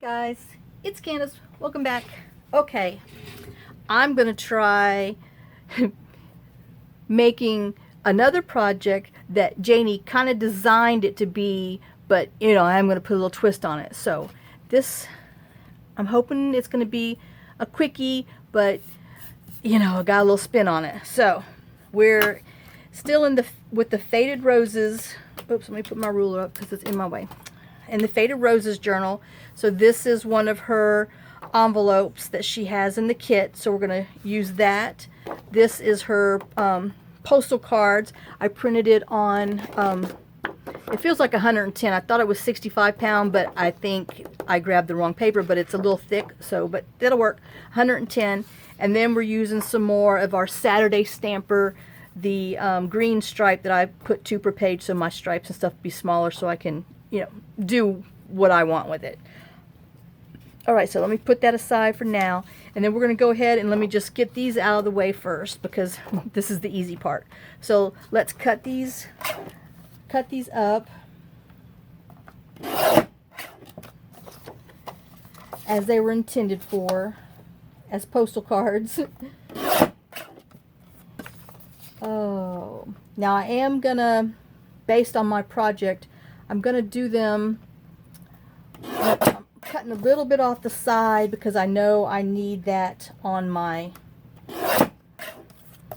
Guys, it's Candace. Welcome back. Okay, I'm gonna try making another project that Janie kind of designed it to be, but you know, I'm gonna put a little twist on it. So this, I'm hoping it's gonna be a quickie, but you know, I got a little spin on it. So we're still in with the Faded Roses. Oops, let me put my ruler up because it's in my way. In the Faded Roses journal. So this is one of her envelopes that she has in the kit, so we're going to use that. This is her postal cards. I printed it on, it feels like 110. I thought it was 65 pound, but I think I grabbed the wrong paper, but it's a little thick, so, but that'll work. 110. And then we're using some more of our Saturday Stamper, the green stripe that I put 2 per page, so my stripes and stuff be smaller, so I can, you know, do what I want with it. Alright, so let me put that aside for now, and then we're going to go ahead and let me just get these out of the way first, because this is the easy part. So let's cut these up as they were intended for, as postal cards. Oh, now I am gonna, based on my project, I'm gonna do them, I'm cutting a little bit off the side because I know I need that on my,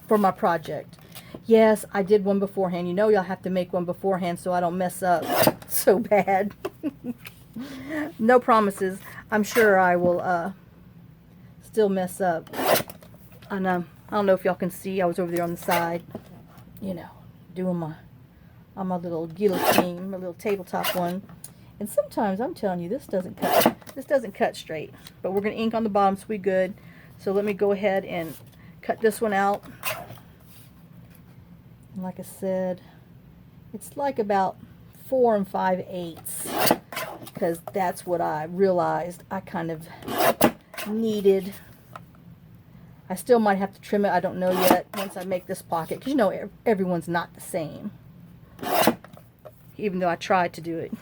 for my project. Yes, I did one beforehand. You know, y'all have to make one beforehand so I don't mess up so bad. No promises. I'm sure I will still mess up. And I don't know if y'all can see, I was over there on the side, you know, doing my, on my little guillotine, my little tabletop one. And sometimes, I'm telling you, this doesn't cut straight. But we're going to ink on the bottom, so we good. So let me go ahead and cut this one out. And like I said, it's like about 4 5/8, because that's what I realized I kind of needed. I still might have to trim it, I don't know yet, once I make this pocket, because you know everyone's not the same, even though I tried to do it.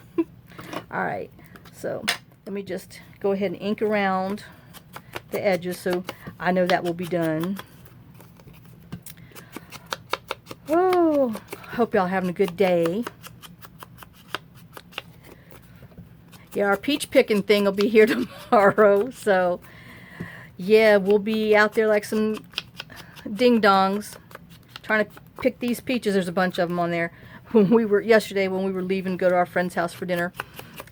Alright, so let me just go ahead and ink around the edges so I know that will be done. Oh, hope y'all having a good day. Yeah, our peach picking thing will be here tomorrow, so yeah, we'll be out there like some ding-dongs trying to pick these peaches. There's a bunch of them on there. When we were, yesterday when we were leaving to go to our friend's house for dinner,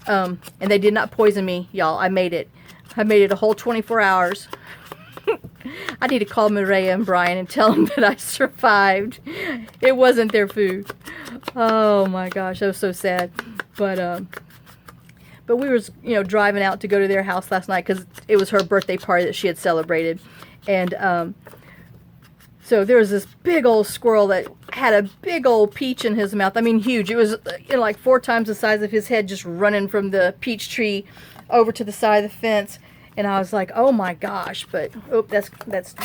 and they did not poison me, y'all. I made it a whole 24 hours. I need to call Mireya and Brian and tell them that I survived. It wasn't their food. Oh my gosh, that was so sad. But we were, you know, driving out to go to their house last night because it was her birthday party that she had celebrated. And so there was this big old squirrel that had a big old peach in his mouth. I mean, huge. It was, you know, like 4 times the size of his head, just running from the peach tree over to the side of the fence. And I was like, oh my gosh. But, oh, that's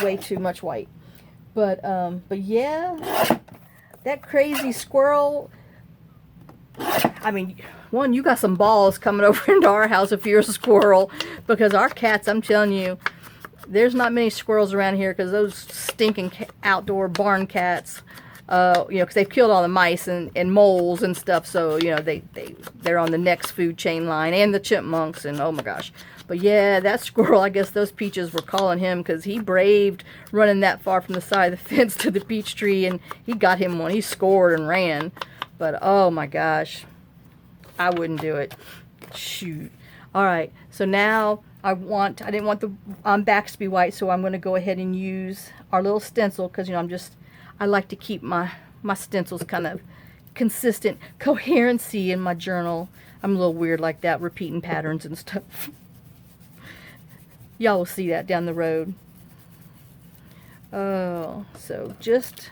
way too much white. But yeah, that crazy squirrel. I mean, one, you got some balls coming over into our house if you're a squirrel, because our cats, I'm telling you, there's not many squirrels around here because those stinking outdoor barn cats, you know, because they've killed all the mice and moles and stuff, so, you know, they're on the next food chain line, and the chipmunks, and oh my gosh. But yeah, that squirrel, I guess those peaches were calling him because he braved running that far from the side of the fence to the peach tree, and he got him one. He scored and ran. But oh my gosh, I wouldn't do it. Shoot. Alright, so now I didn't want the backs to be white, so I'm going to go ahead and use our little stencil, because, you know, I like to keep my stencils kind of consistent coherency in my journal. I'm a little weird like that, repeating patterns and stuff. Y'all will see that down the road. Oh, so just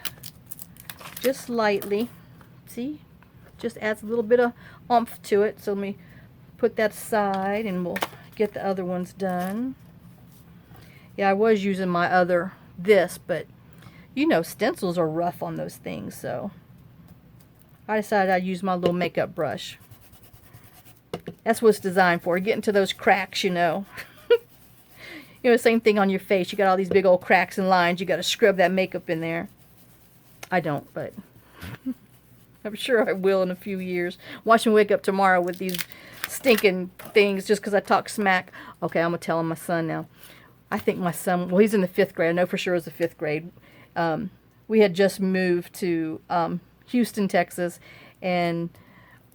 lightly. See? Just adds a little bit of oomph to it. So let me put that aside and we'll get the other ones done. Yeah, I was using my other but you know, stencils are rough on those things, so I decided I'd use my little makeup brush. That's what it's designed for. Get into those cracks, you know. You know, same thing on your face. You got all these big old cracks and lines. You got to scrub that makeup in there. I don't, but I'm sure I will in a few years. Watch me wake up tomorrow with these stinking things just because I talk smack. Okay, I'm going to tell him my son now. I think my son, well, he's in the 5th grade. I know for sure it was the 5th grade. We had just moved to Houston, Texas, and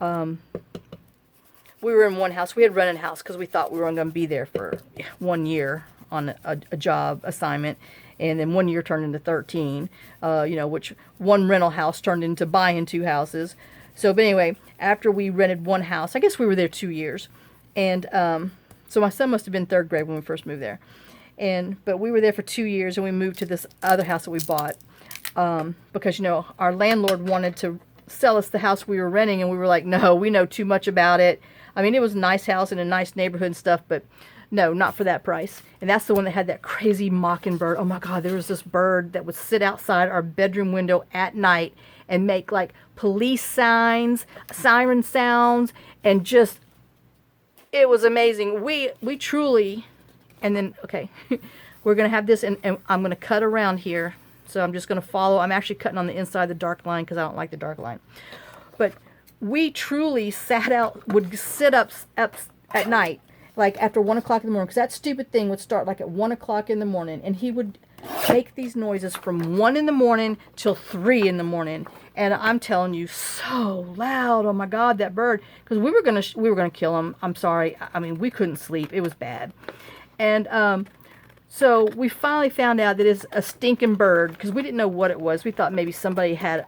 we were in one house. We had rented a house because we thought we were going to be there for 1 year on a job assignment, and then 1 year turned into 13, you know, which one rental house turned into buying 2 houses. So, but anyway, after we rented one house, I guess we were there 2 years, and so my son must have been 3rd grade when we first moved there, but we were there for 2 years, and we moved to this other house that we bought because, you know, our landlord wanted to sell us the house we were renting, and we were like, no, we know too much about it. I mean, it was a nice house in a nice neighborhood and stuff, but no, not for that price. And that's the one that had that crazy mockingbird. Oh my God, there was this bird that would sit outside our bedroom window at night and make like police signs, siren sounds, and just, it was amazing. We truly, and then, okay, we're going to have this, and I'm going to cut around here. So I'm just going to follow. I'm actually cutting on the inside of the dark line because I don't like the dark line. But we truly would sit up at night, like after 1 o'clock in the morning, because that stupid thing would start like at 1 o'clock in the morning, and he would make these noises from 1 in the morning till 3 in the morning, and I'm telling you, so loud. Oh my God, that bird! Because we were gonna kill him. I'm sorry. I mean, we couldn't sleep. It was bad, and so we finally found out that it's a stinking bird because we didn't know what it was. We thought maybe somebody had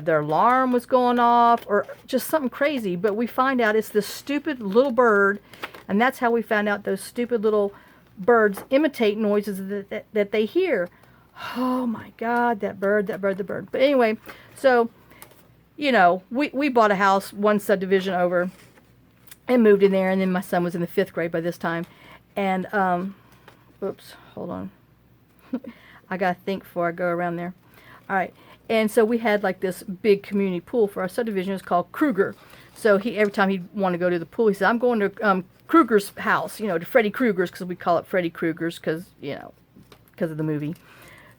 their alarm was going off or just something crazy, but we find out it's this stupid little bird, and that's how we found out those stupid little birds imitate noises that they hear. Oh my God, that bird. But anyway, so, you know, we bought a house one subdivision over and moved in there, and then my son was in the 5th grade by this time, and oops, hold on. I gotta think before I go around there. All right. And so we had like this big community pool for our subdivision. It was called Kruger. So every time he'd want to go to the pool, he said, I'm going to Kruger's house, you know, to Freddy Krueger's, because we call it Freddy Krueger's because, you know, because of the movie.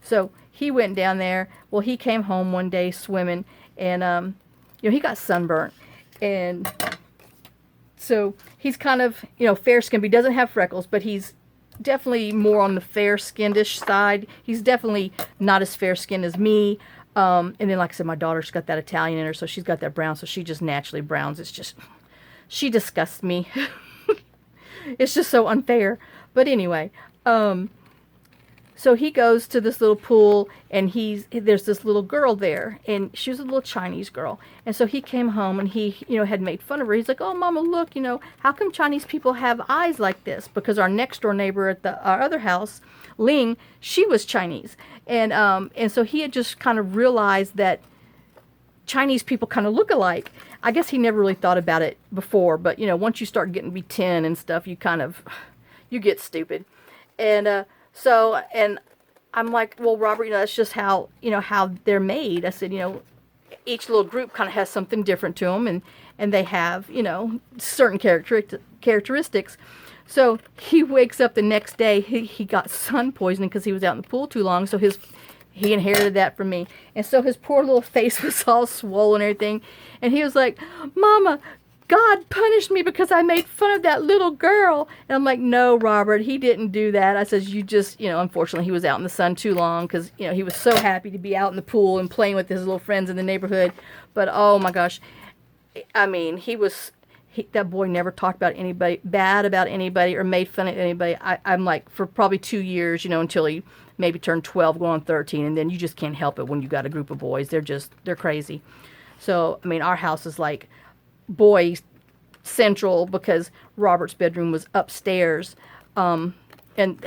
So he went down there. Well, he came home one day swimming, and, you know, he got sunburnt. And so he's kind of, you know, fair-skinned. He doesn't have freckles, but he's definitely more on the fair-skinned-ish side. He's definitely not as fair-skinned as me. And then, like I said, my daughter's got that Italian in her, so she's got that brown, so she just naturally browns. It's just, she disgusts me. It's just so unfair. But anyway, so he goes to this little pool, and there's this little girl there, and she was a little Chinese girl. And so he came home, and he, you know, had made fun of her. He's like, oh, Mama, look, you know, how come Chinese people have eyes like this? Because our next door neighbor at our other house, Ling, she was Chinese. And so he had just kind of realized that Chinese people kind of look alike. I guess he never really thought about it before, but, you know, once you start getting to be 10 and stuff, you get stupid. And so, and I'm like, well, Robert, you know, that's just how, you know, how they're made. I said, you know, each little group kind of has something different to them, and they have, you know, certain characteristics. So he wakes up the next day, he got sun poisoning because he was out in the pool too long, so he inherited that from me. And so his poor little face was all swollen and everything, and he was like, Mama, God punished me because I made fun of that little girl. And I'm like, no, Robert, he didn't do that. I says, you just, you know, unfortunately he was out in the sun too long because, you know, he was so happy to be out in the pool and playing with his little friends in the neighborhood. But, oh my gosh, I mean, that boy never talked about anybody, bad about anybody or made fun of anybody. I'm like, for probably 2 years, you know, until he maybe turned 12, going on 13. And then you just can't help it when you got a group of boys. They're crazy. So, I mean, our house is like boy central because Robert's bedroom was upstairs, and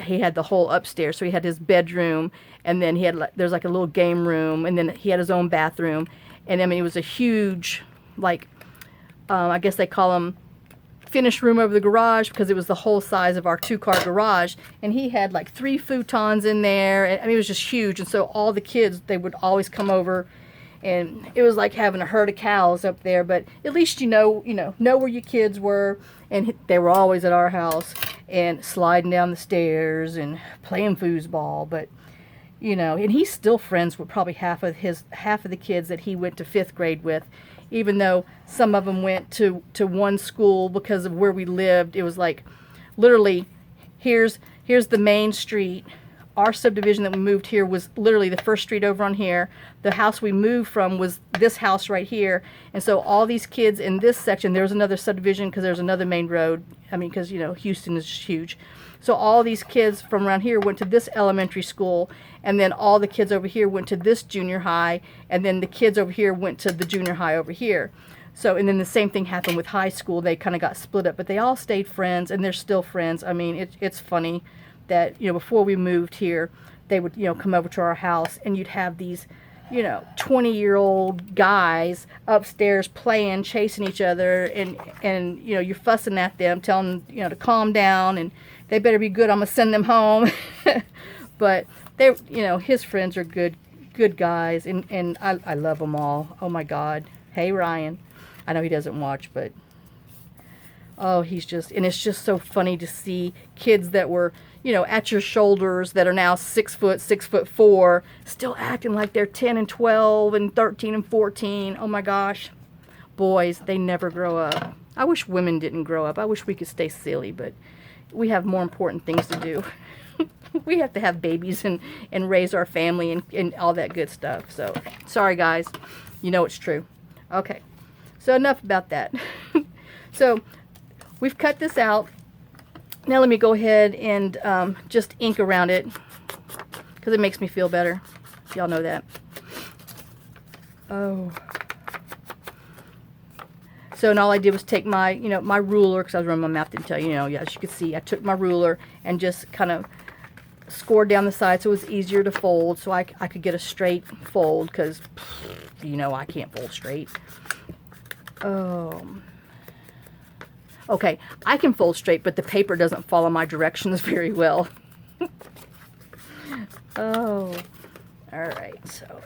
he had the whole upstairs. So he had his bedroom, and then there's like a little game room, and then he had his own bathroom. And I mean, it was a huge, like, I guess they call them finished room over the garage because it was the whole size of our 2-car garage. And he had like 3 futons in there. I mean, it was just huge. And so all the kids, they would always come over And it was like having a herd of cows up there, but at least you know where your kids were, and they were always at our house and sliding down the stairs and playing foosball. But and he's still friends with probably half of the kids that he went to 5th grade with, even though some of them went to one school because of where we lived. It was like literally here's the main street. Our subdivision that we moved here was literally the first street over on here. The house we moved from was this house right here. And so all these kids in this section, there was another subdivision because there's another main road. I mean, because, Houston is huge. So all these kids from around here went to this elementary school. And then all the kids over here went to this junior high. And then the kids over here went to the junior high over here. So, and then the same thing happened with high school. They kind of got split up. But they all stayed friends, and they're still friends. I mean, it's funny that before we moved here, they would come over to our house, and you'd have these 20-year-old guys upstairs playing, chasing each other, and you're fussing at them, telling them to calm down, and they better be good, I'm gonna send them home. But they his friends are good guys, and I love them all. Oh my God. Hey Ryan, I know he doesn't watch, but oh, he's just, and it's just so funny to see kids that were at your shoulders that are now 6 foot, 6'4", still acting like they're 10 and 12 and 13 and 14. Oh my gosh. Boys, they never grow up. I wish women didn't grow up. I wish we could stay silly, but we have more important things to do. We have to have babies and raise our family and all that good stuff. So, sorry guys. It's true. Okay. So, enough about that. So, we've cut this out. Now let me go ahead and just ink around it because it makes me feel better. Y'all know that. Oh. So, and all I did was take my, my ruler, because I was running my mouth, didn't tell you, as you can see, I took my ruler and just kind of scored down the side so it was easier to fold, so I could get a straight fold, because, I can't fold straight. Okay, I can fold straight, but the paper doesn't follow my directions very well. Oh, all right, so.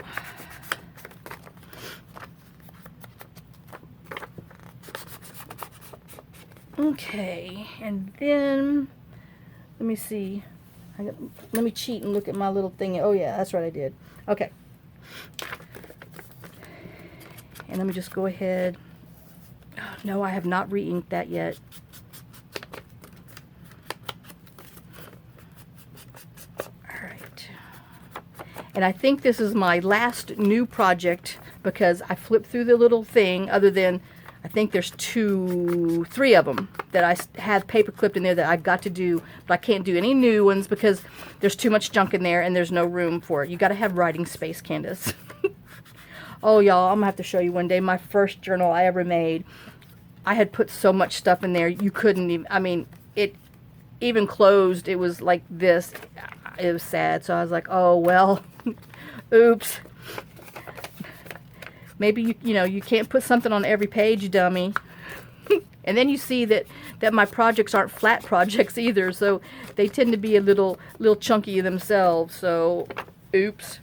Okay, and then, let me see. Let me cheat and look at my little thing. Oh yeah, that's right, I did. Okay. And let me just go ahead. Oh, no, I have not re-inked that yet. Alright. And I think this is my last new project because I flipped through the little thing, other than, I think there's 3 of them that I have paper clipped in there that I've got to do, but I can't do any new ones because there's too much junk in there and there's no room for it. You got to have writing space, Candace. Oh, y'all, I'm going to have to show you one day my first journal I ever made. I had put so much stuff in there, you couldn't even, I mean, it even closed, it was like this. It was sad, so I was like, oh, well, oops. Maybe, you can't put something on every page, dummy. And then you see that my projects aren't flat projects either, so they tend to be a little chunky themselves, so oops.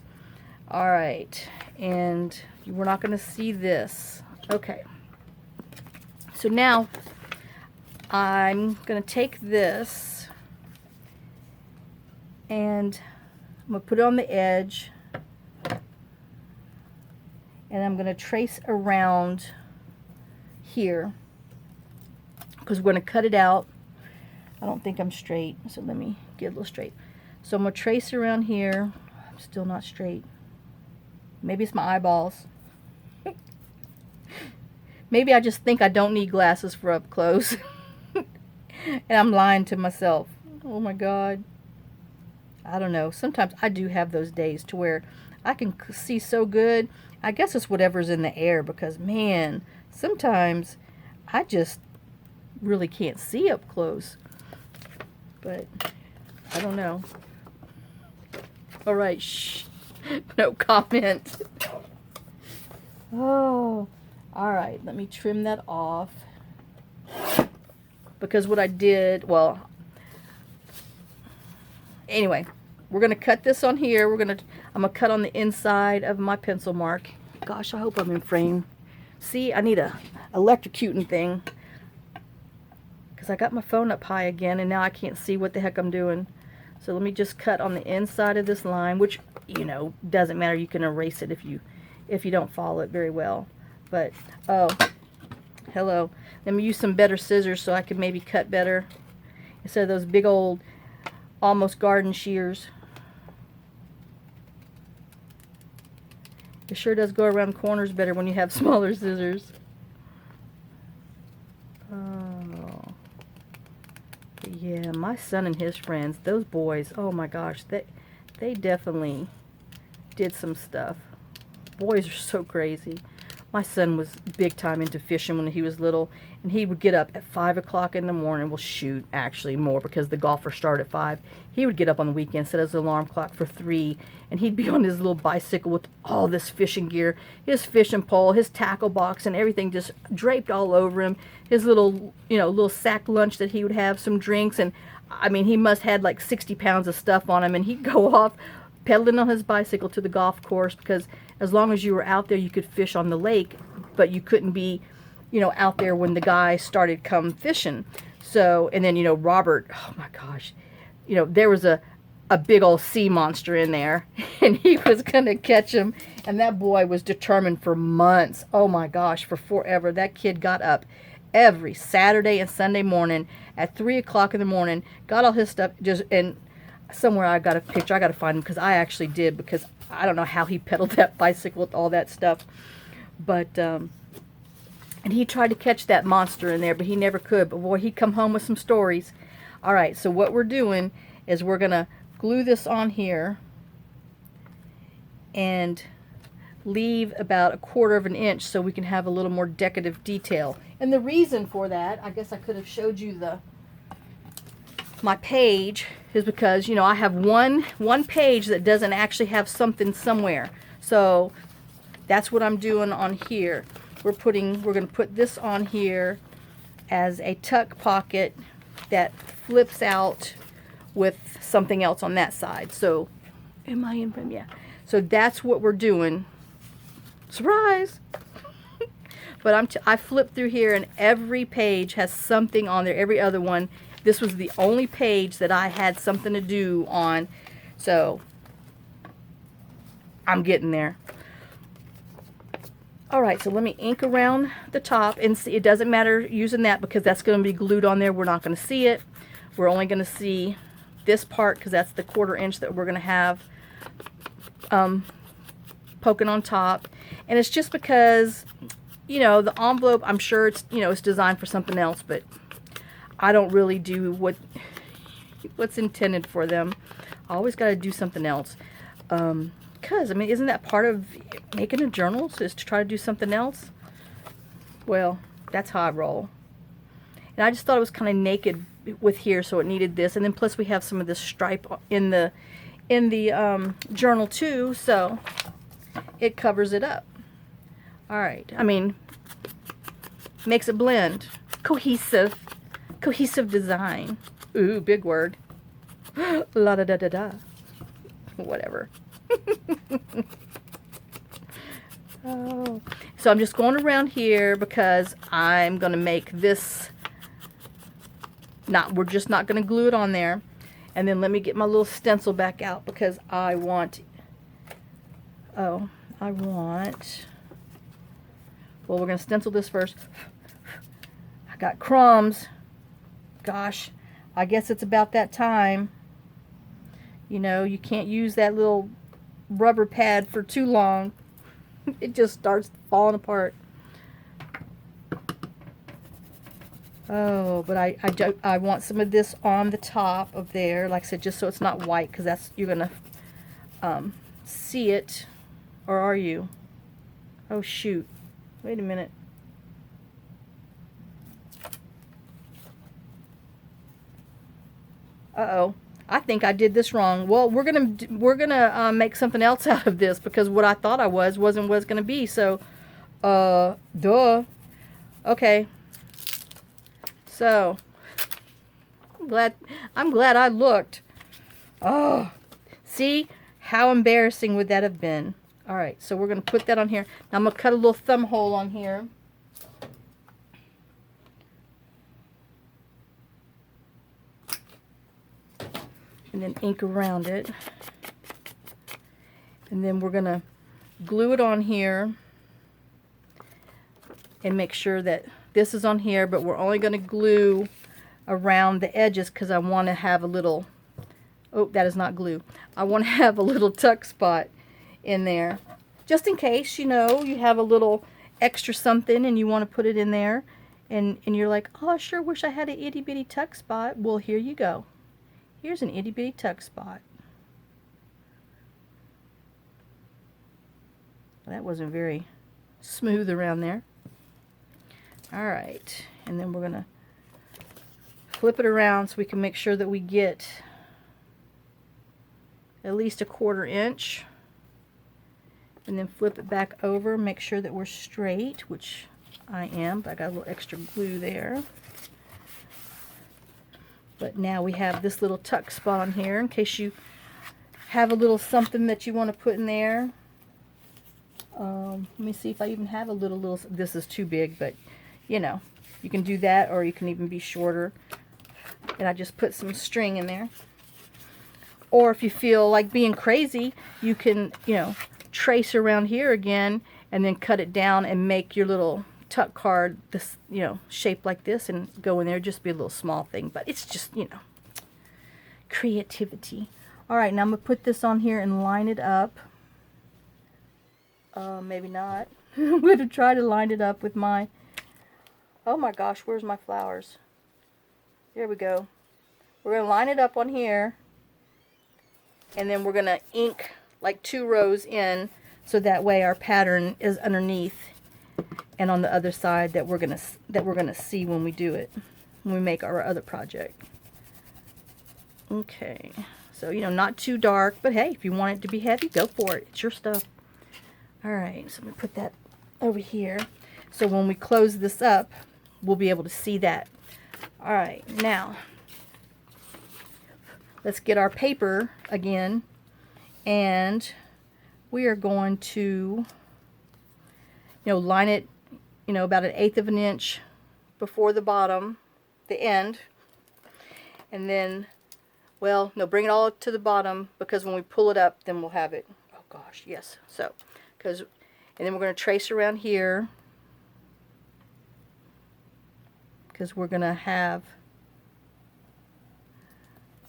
All right, and we're not going to see this. Okay. So now I'm going to take this and I'm going to put it on the edge. And I'm going to trace around here because we're going to cut it out. I don't think I'm straight, so let me get a little straight. So I'm going to trace around here. I'm still not straight. Maybe it's my eyeballs. Maybe I just think I don't need glasses for up close. And I'm lying to myself. Oh my God. I don't know. Sometimes I do have those days to where I can see so good. I guess it's whatever's in the air, because man, sometimes I just really can't see up close. But I don't know. All right, shh. No comment. Oh, all right. Let me trim that off. Because what I did, well, anyway, we're going to cut this on here. I'm going to cut on the inside of my pencil mark Gosh, I hope I'm in frame. See, I need a electrocuting thing. Because I got my phone up high again, and now I can't see what the heck I'm doing. So let me just cut on the inside of this line, which, you know, doesn't matter. You can erase it if you don't follow it very well. But, oh, hello. Let me use some better scissors so I can maybe cut better instead of those big old, almost garden shears. It sure does go around corners better when you have smaller scissors. Oh. But yeah, my son and his friends, those boys, oh my gosh, they definitely did some stuff. Boys are so crazy. My son was big time into fishing when he was little, and he would get up at 5 o'clock in the morning. Well, shoot, actually more, because the golfers start at 5. He would get up on the weekend, set his alarm clock for 3, and he'd be on his little bicycle with all this fishing gear, his fishing pole, his tackle box, and everything just draped all over him. His little, you know, little sack lunch that he would have, some drinks, and I mean, he must had like 60 pounds of stuff on him, and he'd go off pedaling on his bicycle to the golf course, because as long as you were out there, you could fish on the lake, but you couldn't be, you know, out there when the guy started come fishing. So, and then, you know, Robert, oh my gosh, you know, there was a big old sea monster in there, and he was going to catch him, and that boy was determined for months. Oh my gosh, for forever. That kid got up every Saturday and Sunday morning at 3 o'clock in the morning, got all his stuff, just, and somewhere I got a picture. I got to find him, because I actually did, because I don't know how he pedaled that bicycle with all that stuff. But, and he tried to catch that monster in there, but he never could. But boy, he'd come home with some stories. All right, so what we're doing is we're going to glue this on here and leave about 1/4 of an inch so we can have a little more decorative detail. And the reason for that, I guess I could have showed you my page, is because, you know, I have one page that doesn't actually have something somewhere. So that's what I'm doing on here. We're going to put this on here as a tuck pocket that flips out with something else on that side. So, am I in frame? Yeah. So that's what we're doing. Surprise! But I flipped through here, and every page has something on there. Every other one. This was the only page that I had something to do on. So I'm getting there. All right, so let me ink around the top, and see, it doesn't matter using that because that's going to be glued on there. We're not going to see it. We're only going to see this part because that's the 1/4 inch that we're going to have poking on top. And it's just because, you know, the envelope, I'm sure it's, you know, it's designed for something else, but I don't really do what's intended for them. I always got to do something else. Because, I mean, isn't that part of making a journal, is to try to do something else? Well, that's how I roll. And I just thought it was kind of naked with here, so it needed this. And then plus we have some of this stripe in the journal too, so it covers it up. All right. I mean, makes it blend. Cohesive design. Ooh, big word. La da da da da. Whatever. Oh. So I'm just going around here because I'm going to make this, we're just not going to glue it on there. And then let me get my little stencil back out because I want, well, we're going to stencil this first. I got crumbs. Gosh, I guess it's about that time. You know, you can't use that little rubber pad for too long. It just starts falling apart. Oh, but I want some of this on the top of there, like I said, just so it's not white, because that's, you're gonna see it, or are you? Oh shoot! Wait a minute. Uh-oh. I think I did this wrong. Well, we're gonna make something else out of this because what I thought I wasn't what it's gonna be. So, duh. Okay. So, I'm glad I looked. Oh, see how embarrassing would that have been? Alright, so we're going to put that on here. Now I'm going to cut a little thumb hole on here. And then ink around it. And then we're going to glue it on here. And make sure that this is on here, but we're only going to glue around the edges because I want to have a little, oh, that is not glue. I want to have a little tuck spot in there. Just in case, you know, you have a little extra something and you want to put it in there. And you're like, oh, I sure wish I had an itty bitty tuck spot. Well, here you go. Here's an itty bitty tuck spot. That wasn't very smooth around there. Alright, and then we're going to flip it around so we can make sure that we get at least a 1/4 inch. And then flip it back over, make sure that we're straight, which I am, but I got a little extra glue there. But now we have this little tuck spot on here in case you have a little something that you want to put in there. Let me see if I even have a little, this is too big, but you know, you can do that, or you can even be shorter. And I just put some string in there. Or if you feel like being crazy, you can, you know, trace around here again and then cut it down and make your little tuck card this, you know, shape like this and go in there. Just be a little small thing, but it's just, you know, creativity. Alright, now I'm going to put this on here and line it up. Maybe not. I'm going to try to line it up with my, oh my gosh, where's my flowers? There we go. We're going to line it up on here, and then we're going to ink like 2 rows in, so that way our pattern is underneath and on the other side that we're going to see when we do it, when we make our other project. Okay, so you know, not too dark, but hey, if you want it to be heavy, go for it. It's your stuff. All right, so I'm going to put that over here. So when we close this up, we'll be able to see that. All right, now let's get our paper again, and we are going to, you know, line it, you know, about 1/8 of an inch before the bottom, the end, and then, well, no, bring it all to the bottom, because when we pull it up, then we'll have it. Oh gosh, yes. So, and then we're going to trace around here, because we're going to have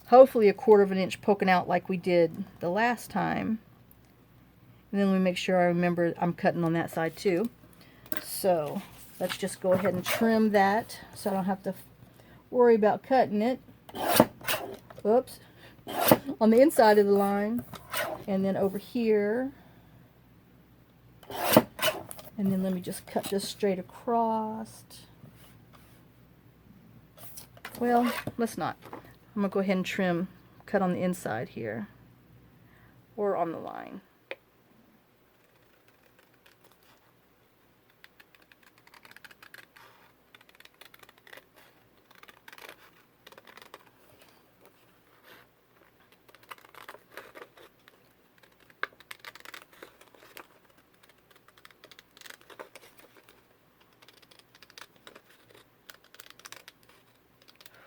hopefully 1/4 of an inch poking out like we did the last time. And then we make sure I remember I'm cutting on that side too. So let's just go ahead and trim that so I don't have to worry about cutting it. Oops. On the inside of the line. And then over here. And then let me just cut this straight across. Well, let's not. I'm going to go ahead and trim, cut on the inside here, or on the line.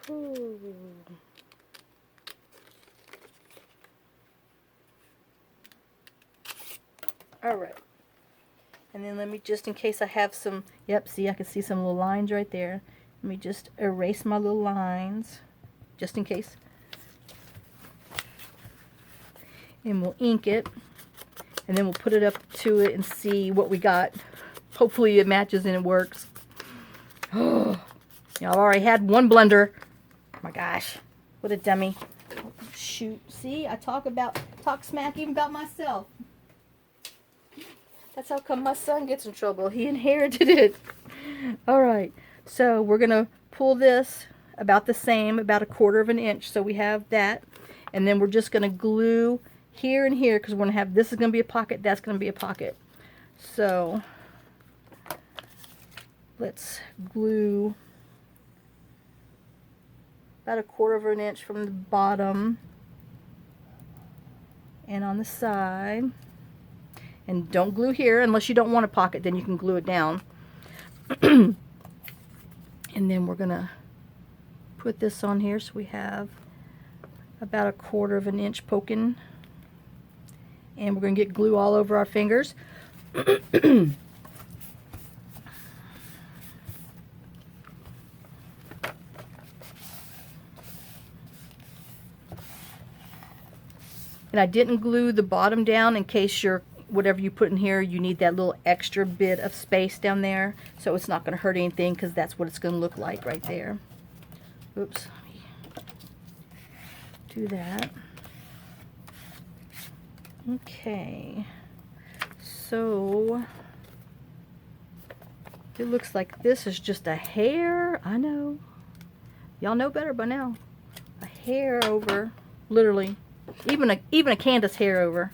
Ooh. Alright, and then let me, just in case I have some, yep, see, I can see some little lines right there. Let me just erase my little lines, just in case. And we'll ink it, and then we'll put it up to it and see what we got. Hopefully it matches and it works. Oh, you know, I've already had one blender. Oh my gosh, what a dummy. Oh, shoot, see, I talk smack even about myself. That's how come my son gets in trouble. He inherited it. Alright, so we're going to pull this about the same, about 1/4 of an inch. So we have that. And then we're just going to glue here and here, because we're going to have, this is going to be a pocket, that's going to be a pocket. So let's glue about 1/4 of an inch from the bottom and on the side. And don't glue here unless you don't want a pocket, then you can glue it down. And then we're gonna put this on here so we have about 1/4 of an inch poking. And we're gonna get glue all over our fingers. And I didn't glue the bottom down in case your whatever you put in here, you need that little extra bit of space down there, so it's not going to hurt anything, because that's what it's going to look like right there. Oops. Do that. Okay. So it looks like this is just a hair. I know. Y'all know better by now. A hair over, literally. Even a Candace hair over.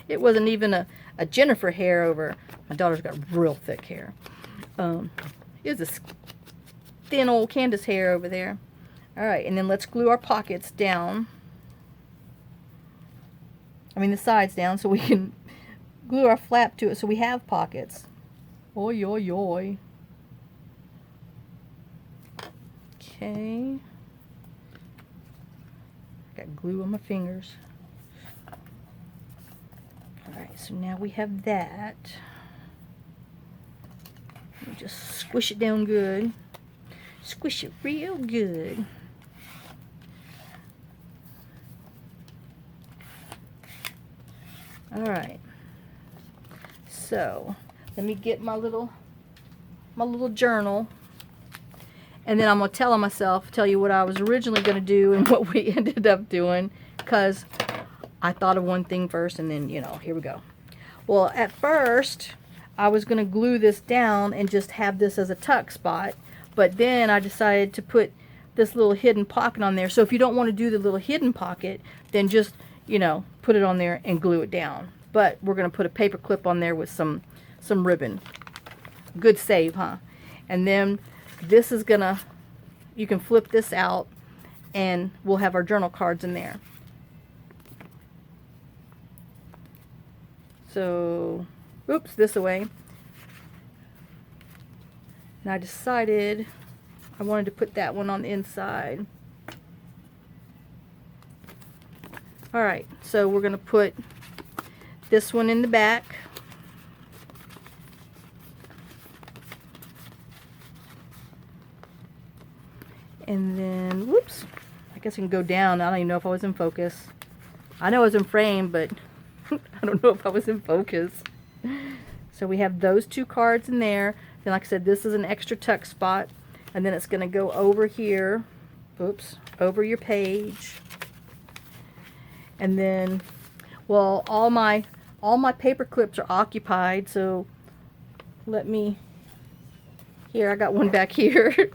It wasn't even a Jennifer hair over. My daughter's got real thick hair. It's a thin old Candace hair over there. Alright, and then let's glue our pockets down. I mean the sides down, so we can glue our flap to it so we have pockets. Oi, oi, oi. Okay. Got glue on my fingers. Alright, so now we have that. We'll just squish it down good. Squish it real good. Alright. So, let me get my little journal. And then I'm going to tell you what I was originally going to do and what we ended up doing, because I thought of one thing first and then, you know, here we go. Well, at first, I was going to glue this down and just have this as a tuck spot, but then I decided to put this little hidden pocket on there. So if you don't want to do the little hidden pocket, then just, you know, put it on there and glue it down. But we're going to put a paper clip on there with some ribbon. Good save, huh? And then this is gonna, you can flip this out and we'll have our journal cards in there. So, oops, this away. And I decided I wanted to put that one on the inside. Alright, so we're gonna put this one in the back. And then, whoops, I guess I can go down. I don't even know if I was in focus. I know I was in frame, but I don't know if I was in focus. So we have those two cards in there. Then, like I said, this is an extra tuck spot. And then it's going to go over here. Oops, over your page. And then, well, all my paper clips are occupied. So let me, here, I got one back here.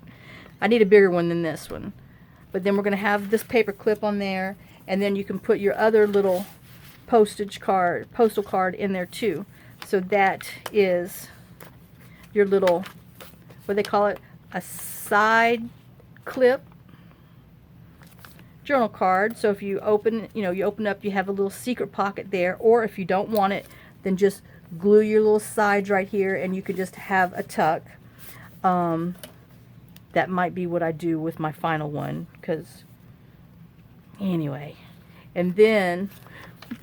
I need a bigger one than this one. But then we're going to have this paper clip on there, and then you can put your other little postal card in there too. So that is your little, what do they call it? A side clip journal card. So if you open, you open up, you have a little secret pocket there, or if you don't want it, then just glue your little sides right here and you could just have a tuck. That might be what I do with my final one, because anyway. And then,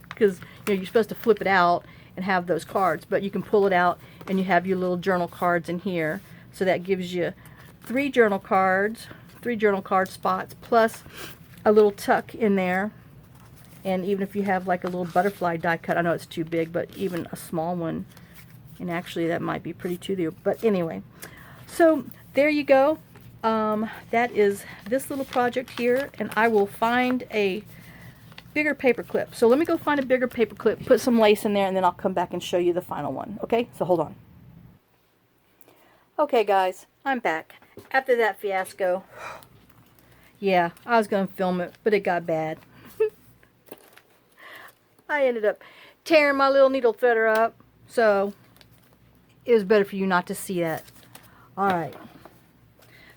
because you're supposed to flip it out and have those cards, but you can pull it out and you have your little journal cards in here. So that gives you 3 journal card spots, plus a little tuck in there. And even if you have like a little butterfly die cut, I know it's too big, but even a small one, and actually that might be pretty too. But anyway, so there you go. That is this little project here, and I will find a bigger paper clip. So let me go find a bigger paper clip, put some lace in there, and then I'll come back and show you the final one. Okay, so hold on. Okay guys, I'm back. After that fiasco, yeah, I was going to film it, but it got bad. I ended up tearing my little needle threader up, so it was better for you not to see that. Alright.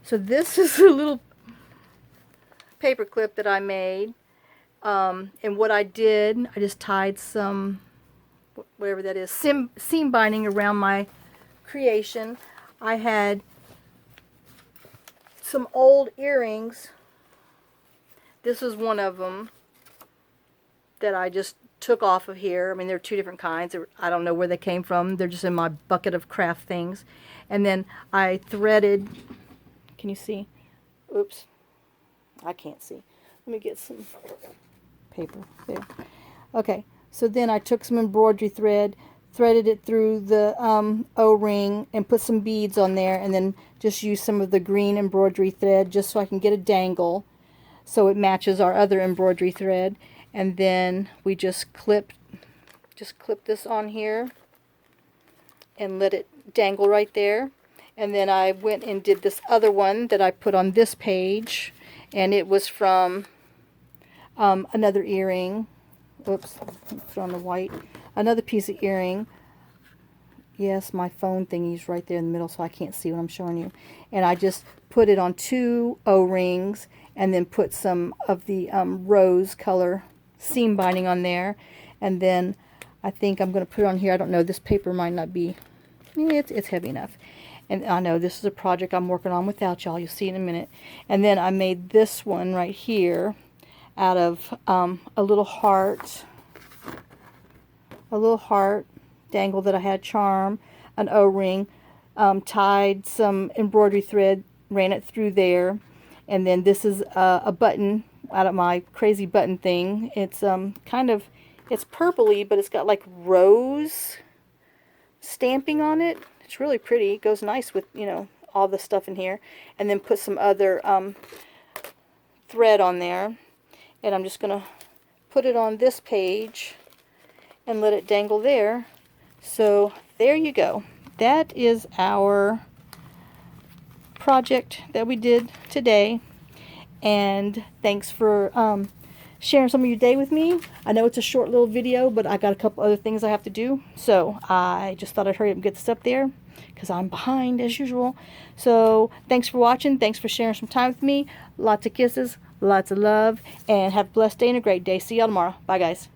So this is a little paper clip that I made, and what I did, I just tied some whatever that is, seam binding around my creation. I had some old earrings. This is one of them that I just took off of here. I mean, there are two different kinds. I don't know where they came from. They're just in my bucket of craft things. And then I threaded, can you see? Oops, I can't see. Let me get some paper there. Okay, so then I took some embroidery thread, threaded it through the O-ring and put some beads on there, and then just used some of the green embroidery thread just so I can get a dangle so it matches our other embroidery thread. And then we just clip this on here and let it dangle right there. And then I went and did this other one that I put on this page, and it was from another earring. Oops, put on the white. Another piece of earring. Yes, my phone thingy's right there in the middle, so I can't see what I'm showing you. And I just put it on two O-rings, and then put some of the rose color seam binding on there. And then I think I'm going to put it on here. I don't know, this paper might not be, it's heavy enough. And I know this is a project I'm working on without y'all. You'll see in a minute. And then I made this one right here out of a little heart dangle that I had charm, an O-ring, tied some embroidery thread, ran it through there. And then this is a button out of my crazy button thing. It's it's purpley, but it's got like rose stamping on it. It's really pretty. It goes nice with, you know, all the stuff in here. And then put some other thread on there. And I'm just going to put it on this page and let it dangle there. So there you go. That is our project that we did today. And thanks for sharing some of your day with me. I know it's a short little video, but I got a couple other things I have to do. So I just thought I'd hurry up and get this up there because I'm behind as usual. So thanks for watching. Thanks for sharing some time with me. Lots of kisses, lots of love, and have a blessed day and a great day. See y'all tomorrow. Bye, guys.